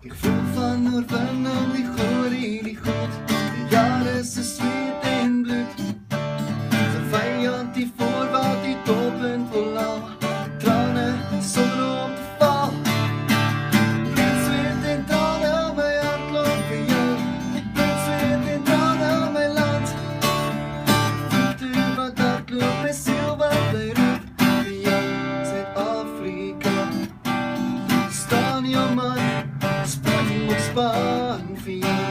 Ik voel van Noord-Vennam die goor in die God. Die jaren se zweet en bloed. Zijn vijand die voorwaarts die toppunt vol al. Tranen zonder om te val. Bloed, zweet en tranen, mijn hart loopt voor jou. Bloed, zweet en tranen, mijn land. Voelt u wat hart loopt, mijn ziel wat mij roept. Voor jou, Zuid-Afrika. Staan jou man, span op span voor jou.